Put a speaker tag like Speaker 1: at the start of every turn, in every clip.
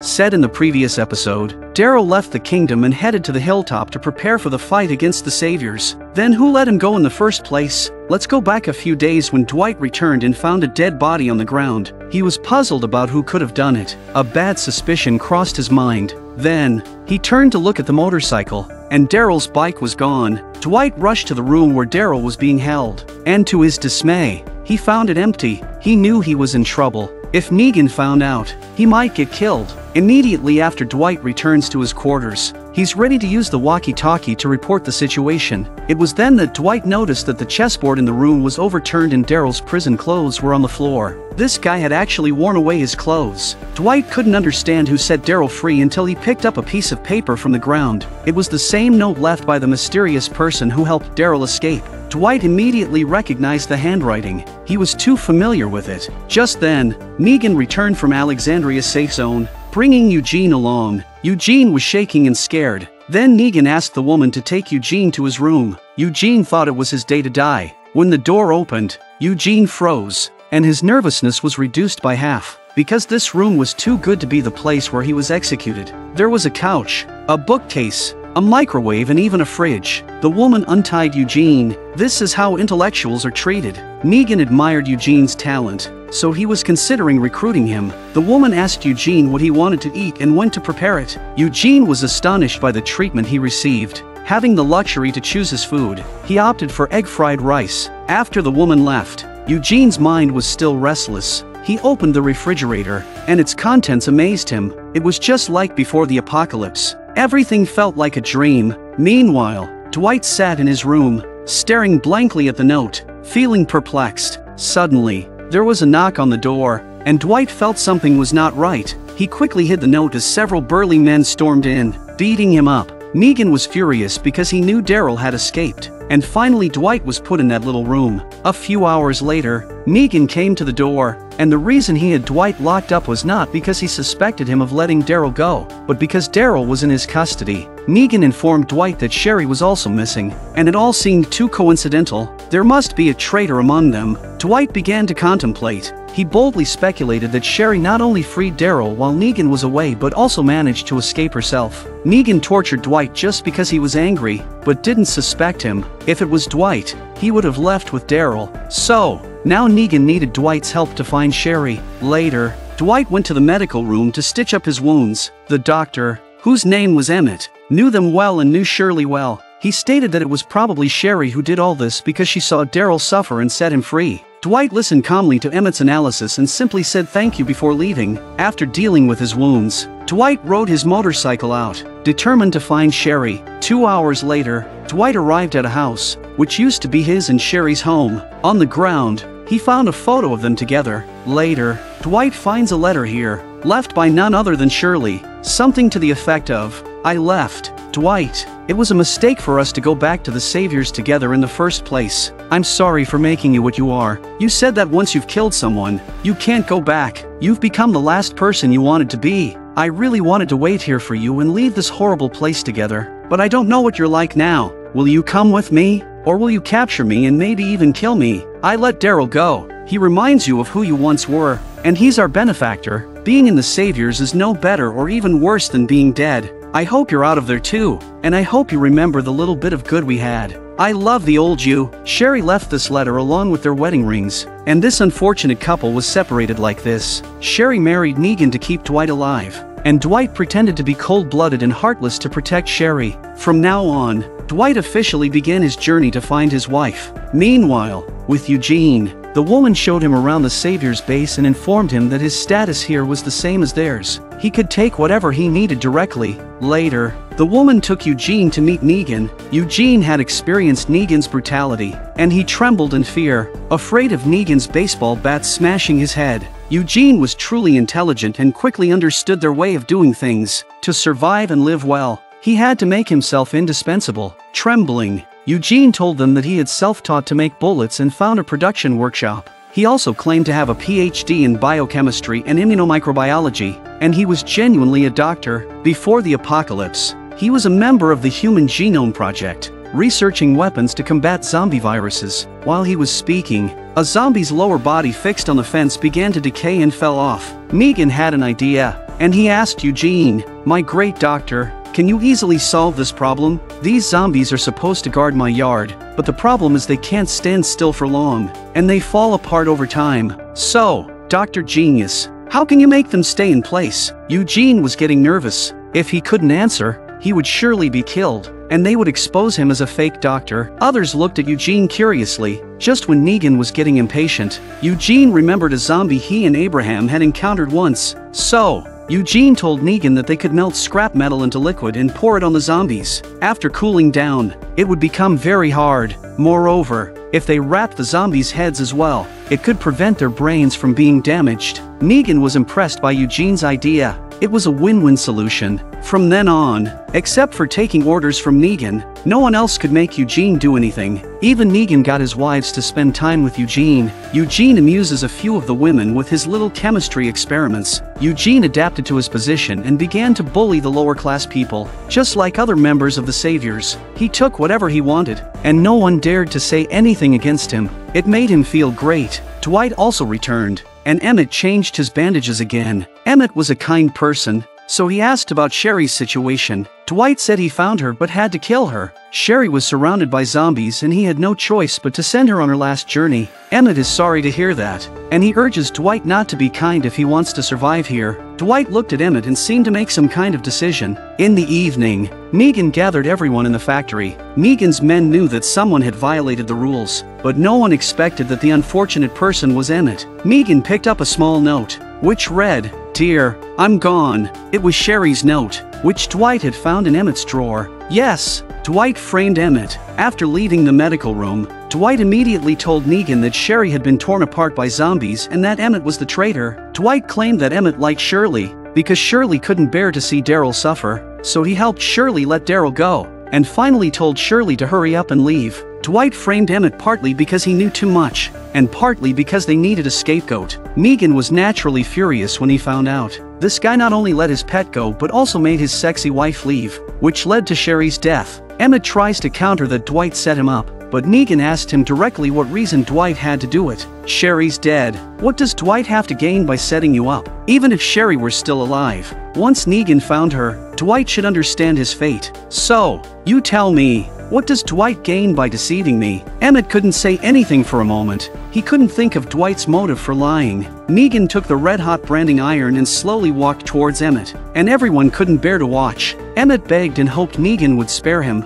Speaker 1: Said in the previous episode, Daryl left the kingdom and headed to the hilltop to prepare for the fight against the saviors. Then who let him go in the first place? Let's go back a few days when Dwight returned and found a dead body on the ground. He was puzzled about who could have done it. A bad suspicion crossed his mind. Then, he turned to look at the motorcycle, and Daryl's bike was gone. Dwight rushed to the room where Daryl was being held, and to his dismay, he found it empty. He knew he was in trouble. If Negan found out, he might get killed. Immediately after Dwight returns to his quarters, he's ready to use the walkie-talkie to report the situation. It was then that Dwight noticed that the chessboard in the room was overturned and Daryl's prison clothes were on the floor. This guy had actually worn away his clothes. Dwight couldn't understand who set Daryl free until he picked up a piece of paper from the ground. It was the same note left by the mysterious person who helped Daryl escape. Dwight immediately recognized the handwriting. He was too familiar with it. Just then, Negan returned from Alexandria's safe zone, bringing Eugene along. Eugene was shaking and scared. Then Negan asked the woman to take Eugene to his room. Eugene thought it was his day to die. When the door opened, Eugene froze, and his nervousness was reduced by half. Because this room was too good to be the place where he was executed. There was a couch, a bookcase, a microwave, and even a fridge. The woman untied Eugene. This is how intellectuals are treated. Negan admired Eugene's talent, so he was considering recruiting him. The woman asked Eugene what he wanted to eat and went to prepare it. Eugene was astonished by the treatment he received. Having the luxury to choose his food, he opted for egg fried rice. After the woman left, Eugene's mind was still restless. He opened the refrigerator, and its contents amazed him. It was just like before the apocalypse. Everything felt like a dream. Meanwhile, Dwight sat in his room, staring blankly at the note, feeling perplexed. Suddenly, there was a knock on the door, and Dwight felt something was not right. He quickly hid the note as several burly men stormed in, beating him up. Negan was furious because he knew Daryl had escaped, and finally Dwight was put in that little room. A few hours later, Negan came to the door, and the reason he had Dwight locked up was not because he suspected him of letting Daryl go, but because Daryl was in his custody. Negan informed Dwight that Sherry was also missing, and it all seemed too coincidental. There must be a traitor among them. Dwight began to contemplate. He boldly speculated that Sherry not only freed Daryl while Negan was away but also managed to escape herself. Negan tortured Dwight just because he was angry, but didn't suspect him. If it was Dwight, he would have left with Daryl. So, now Negan needed Dwight's help to find Sherry. Later, Dwight went to the medical room to stitch up his wounds. The doctor, whose name was Emmett, knew them well and knew Shirley well. He stated that it was probably Sherry who did all this because she saw Daryl suffer and set him free. Dwight listened calmly to Emmett's analysis and simply said thank you before leaving. After dealing with his wounds, Dwight rode his motorcycle out, determined to find Sherry. 2 hours later, Dwight arrived at a house, which used to be his and Sherry's home. On the ground, he found a photo of them together. Later, Dwight finds a letter here, left by none other than Shirley. Something to the effect of, "I left. Dwight, it was a mistake for us to go back to the Saviors together in the first place. I'm sorry for making you what you are. You said that once you've killed someone, you can't go back. You've become the last person you wanted to be. I really wanted to wait here for you and leave this horrible place together, but I don't know what you're like now. Will you come with me? Or will you capture me and maybe even kill me? I let Daryl go. He reminds you of who you once were, and he's our benefactor. Being in the Saviors is no better or even worse than being dead. I hope you're out of there too, and I hope you remember the little bit of good we had. I love the old you." Sherry left this letter along with their wedding rings, and this unfortunate couple was separated like this. Sherry married Negan to keep Dwight alive, and Dwight pretended to be cold-blooded and heartless to protect Sherry. From now on, Dwight officially began his journey to find his wife. Meanwhile, with Eugene, the woman showed him around the Savior's base and informed him that his status here was the same as theirs. He could take whatever he needed directly. Later, the woman took Eugene to meet Negan. Eugene had experienced Negan's brutality, and he trembled in fear, afraid of Negan's baseball bat smashing his head. Eugene was truly intelligent and quickly understood their way of doing things. To survive and live well, he had to make himself indispensable. Trembling, Eugene told them that he had self-taught to make bullets and found a production workshop. He also claimed to have a PhD in biochemistry and immunomicrobiology, and he was genuinely a doctor. Before the apocalypse, he was a member of the Human Genome Project, researching weapons to combat zombie viruses. While he was speaking, a zombie's lower body fixed on the fence began to decay and fell off. Negan had an idea. and he asked Eugene, "My great doctor, can you easily solve this problem? These zombies are supposed to guard my yard, but the problem is they can't stand still for long, and they fall apart over time. So, Dr. Genius, how can you make them stay in place?" Eugene was getting nervous. If he couldn't answer, he would surely be killed, and they would expose him as a fake doctor. Others looked at Eugene curiously. Just when Negan was getting impatient, Eugene remembered a zombie he and Abraham had encountered once. So, Eugene told Negan that they could melt scrap metal into liquid and pour it on the zombies. After cooling down, it would become very hard. Moreover, if they wrapped the zombies' heads as well, it could prevent their brains from being damaged. Negan was impressed by Eugene's idea. It was a win-win solution. From then on, except for taking orders from Negan, no one else could make Eugene do anything. Even Negan got his wives to spend time with Eugene. Eugene amuses a few of the women with his little chemistry experiments. Eugene adapted to his position and began to bully the lower-class people. Just like other members of the Saviors, he took whatever he wanted, and no one dared to say anything against him. It made him feel great. Dwight also returned, and Emmett changed his bandages again. Emmett was a kind person, so he asked about Sherry's situation. Dwight said he found her but had to kill her. Sherry was surrounded by zombies and he had no choice but to send her on her last journey. Emmett is sorry to hear that, and he urges Dwight not to be kind if he wants to survive here. Dwight looked at Emmett and seemed to make some kind of decision. In the evening, Negan gathered everyone in the factory. Negan's men knew that someone had violated the rules, but no one expected that the unfortunate person was Emmett. Negan picked up a small note, which read, "Dear, I'm gone." It was Sherry's note, which Dwight had found in Emmett's drawer. Yes, Dwight framed Emmett. After leaving the medical room, Dwight immediately told Negan that Sherry had been torn apart by zombies and that Emmett was the traitor. Dwight claimed that Emmett liked Shirley, because Shirley couldn't bear to see Daryl suffer, so he helped Shirley let Daryl go, and finally told Shirley to hurry up and leave. Dwight framed Emmett partly because he knew too much, and partly because they needed a scapegoat. Negan was naturally furious when he found out. This guy not only let his pet go but also made his sexy wife leave, which led to Sherry's death. Emmett tries to counter that Dwight set him up, but Negan asked him directly what reason Dwight had to do it. Sherry's dead. What does Dwight have to gain by setting you up? Even if Sherry were still alive. Once Negan found her, Dwight should understand his fate. So, you tell me, what does Dwight gain by deceiving me? Emmett couldn't say anything for a moment. He couldn't think of Dwight's motive for lying. Negan took the red-hot branding iron and slowly walked towards Emmett, and everyone couldn't bear to watch. Emmett begged and hoped Negan would spare him.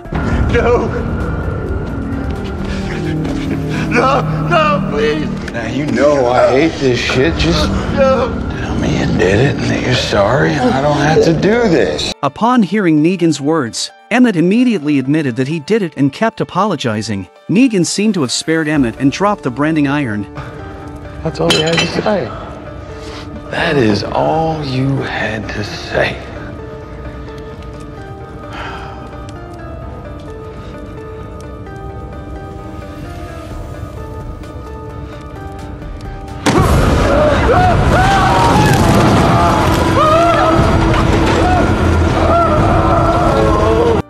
Speaker 2: No! No, please!
Speaker 3: Now you know I hate this shit. Just tell me you did it and that you're sorry and I don't have to do this.
Speaker 1: Upon hearing Negan's words, Emmett immediately admitted that he did it and kept apologizing. Negan seemed to have spared Emmett and dropped the branding iron.
Speaker 3: That's all you had to say. That is all you had to say.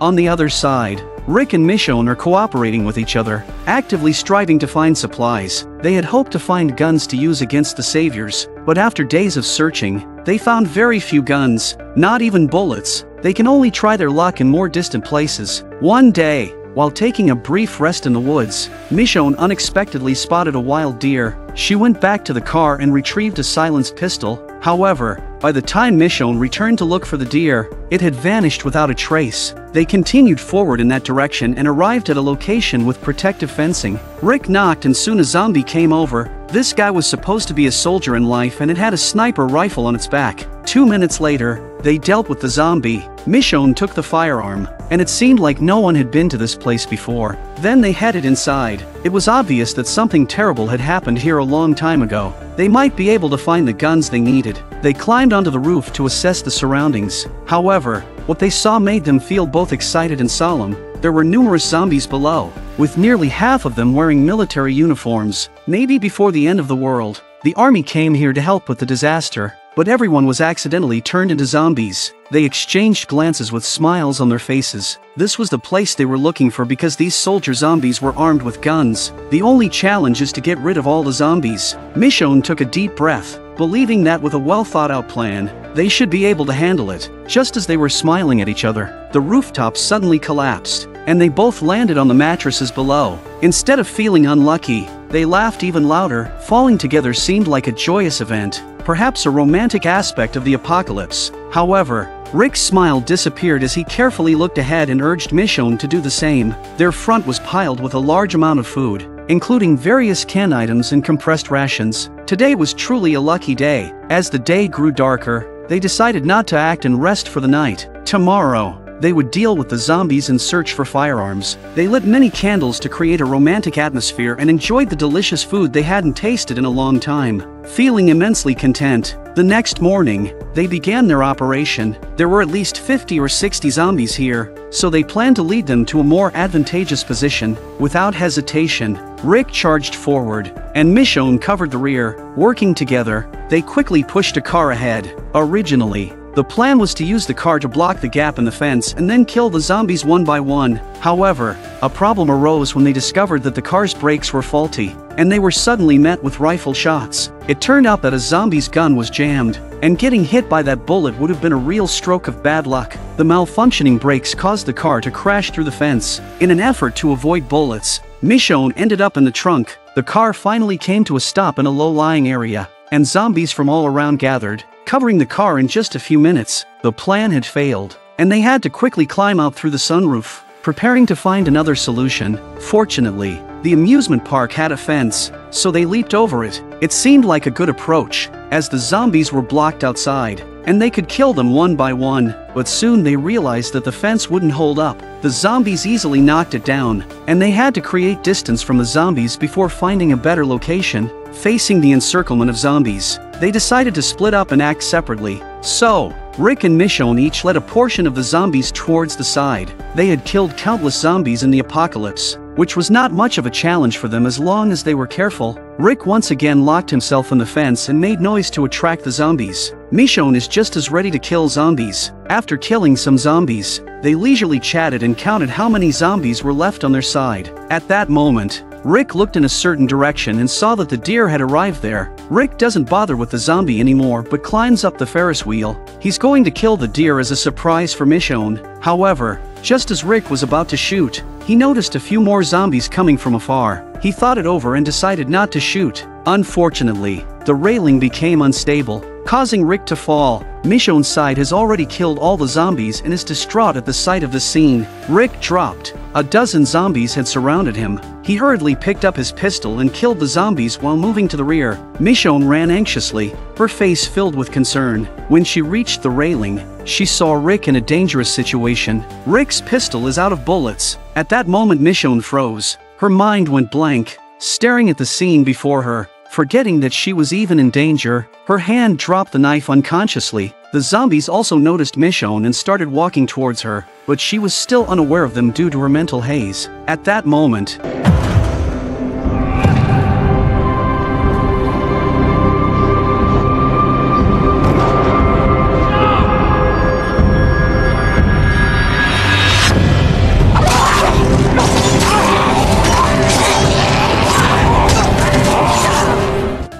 Speaker 1: On the other side, Rick and Michonne are cooperating with each other, actively striving to find supplies. They had hoped to find guns to use against the Saviors, but after days of searching, they found very few guns, not even bullets. They can only try their luck in more distant places. One day, while taking a brief rest in the woods, Michonne unexpectedly spotted a wild deer. She went back to the car and retrieved a silenced pistol. However, by the time Michonne returned to look for the deer, it had vanished without a trace. They continued forward in that direction and arrived at a location with protective fencing. Rick knocked and soon a zombie came over. This guy was supposed to be a soldier in life and it had a sniper rifle on its back. 2 minutes later, they dealt with the zombie. Michonne took the firearm, and it seemed like no one had been to this place before. Then they headed inside. It was obvious that something terrible had happened here a long time ago. They might be able to find the guns they needed. They climbed onto the roof to assess the surroundings. However, what they saw made them feel both excited and solemn. There were numerous zombies below, with nearly half of them wearing military uniforms. Maybe before the end of the world, the army came here to help with the disaster. But everyone was accidentally turned into zombies. They exchanged glances with smiles on their faces. This was the place they were looking for because these soldier zombies were armed with guns. The only challenge is to get rid of all the zombies. Michonne took a deep breath. believing that with a well-thought-out plan, they should be able to handle it. Just as they were smiling at each other, the rooftop suddenly collapsed, and they both landed on the mattresses below. Instead of feeling unlucky, they laughed even louder. Falling together seemed like a joyous event, perhaps a romantic aspect of the apocalypse. However, Rick's smile disappeared as he carefully looked ahead and urged Michonne to do the same. Their front was piled with a large amount of food, including various canned items and compressed rations. Today was truly a lucky day. As the day grew darker, they decided not to act and rest for the night. Tomorrow, they would deal with the zombies and search for firearms. They lit many candles to create a romantic atmosphere and enjoyed the delicious food they hadn't tasted in a long time. Feeling immensely content, the next morning, they began their operation. There were at least 50 or 60 zombies here, so they planned to lead them to a more advantageous position. Without hesitation, Rick charged forward, and Michonne covered the rear. Working together, they quickly pushed a car ahead. Originally, the plan was to use the car to block the gap in the fence and then kill the zombies one by one. However, a problem arose when they discovered that the car's brakes were faulty, and they were suddenly met with rifle shots. It turned out that a zombie's gun was jammed, and getting hit by that bullet would have been a real stroke of bad luck. The malfunctioning brakes caused the car to crash through the fence. In an effort to avoid bullets, Michonne ended up in the trunk. The car finally came to a stop in a low-lying area, and zombies from all around gathered, covering the car in just a few minutes. The plan had failed, and they had to quickly climb out through the sunroof, preparing to find another solution. Fortunately, the amusement park had a fence, so they leaped over it. It seemed like a good approach, as the zombies were blocked outside, and they could kill them one by one, but soon they realized that the fence wouldn't hold up. The zombies easily knocked it down, and they had to create distance from the zombies before finding a better location. Facing the encirclement of zombies, they decided to split up and act separately. So, Rick and Michonne each led a portion of the zombies towards the side. They had killed countless zombies in the apocalypse, which was not much of a challenge for them as long as they were careful. Rick once again locked himself in the fence and made noise to attract the zombies. Michonne is just as ready to kill zombies. After killing some zombies, they leisurely chatted and counted how many zombies were left on their side. At that moment, Rick looked in a certain direction and saw that the deer had arrived there. Rick doesn't bother with the zombie anymore but climbs up the Ferris wheel. He's going to kill the deer as a surprise for Michonne. However, just as Rick was about to shoot, he noticed a few more zombies coming from afar. He thought it over and decided not to shoot. Unfortunately, the railing became unstable, causing Rick to fall. Michonne's side has already killed all the zombies and is distraught at the sight of the scene. Rick dropped. A dozen zombies had surrounded him. He hurriedly picked up his pistol and killed the zombies while moving to the rear. Michonne ran anxiously, her face filled with concern. When she reached the railing, she saw Rick in a dangerous situation. Rick's pistol is out of bullets. At that moment, Michonne froze. Her mind went blank, staring at the scene before her. Forgetting that she was even in danger, her hand dropped the knife unconsciously. The zombies also noticed Michonne and started walking towards her, but she was still unaware of them due to her mental haze. At that moment,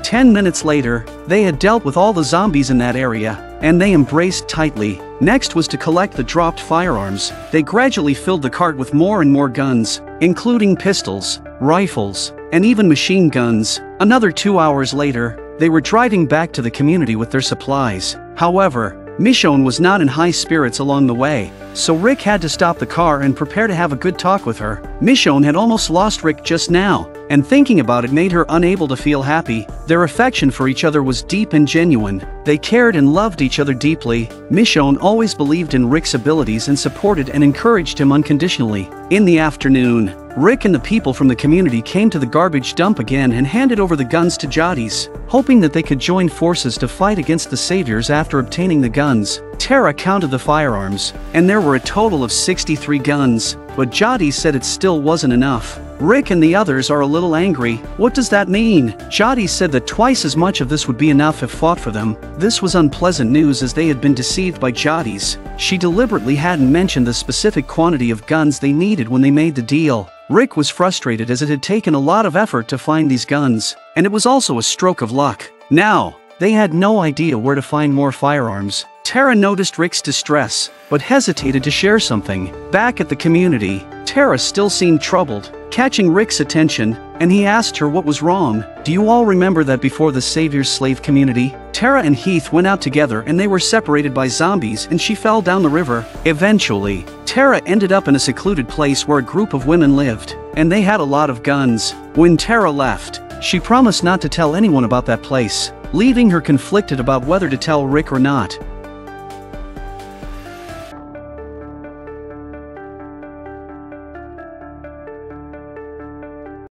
Speaker 1: "10 minutes later, they had dealt with all the zombies in that area, and they embraced tightly. Next was to collect the dropped firearms. They gradually filled the cart with more and more guns, including pistols, rifles, and even machine guns. Another 2 hours later, they were driving back to the community with their supplies. However, Michonne was not in high spirits along the way, so Rick had to stop the car and prepare to have a good talk with her. Michonne had almost lost Rick just now, and thinking about it made her unable to feel happy. Their affection for each other was deep and genuine. They cared and loved each other deeply. Michonne always believed in Rick's abilities and supported and encouraged him unconditionally. In the afternoon, Rick and the people from the community came to the garbage dump again and handed over the guns to Jotties, hoping that they could join forces to fight against the saviors. After obtaining the guns, Tara counted the firearms, and there were a total of 63 guns, but Jotties said it still wasn't enough. Rick and the others are a little angry. What does that mean? Jotties said that twice as much of this would be enough if fought for them. This was unpleasant news as they had been deceived by Jotties. She deliberately hadn't mentioned the specific quantity of guns they needed when they made the deal. Rick was frustrated as it had taken a lot of effort to find these guns, and it was also a stroke of luck. Now, They had no idea where to find more firearms. Tara noticed Rick's distress, but hesitated to share something. Back at the community, Tara still seemed troubled, catching Rick's attention, and he asked her what was wrong. Do you all remember that before the Savior's slave community? Tara and Heath went out together and they were separated by zombies and she fell down the river. Eventually, Tara ended up in a secluded place where a group of women lived, and they had a lot of guns. When Tara left, she promised not to tell anyone about that place, leaving her conflicted about whether to tell Rick or not.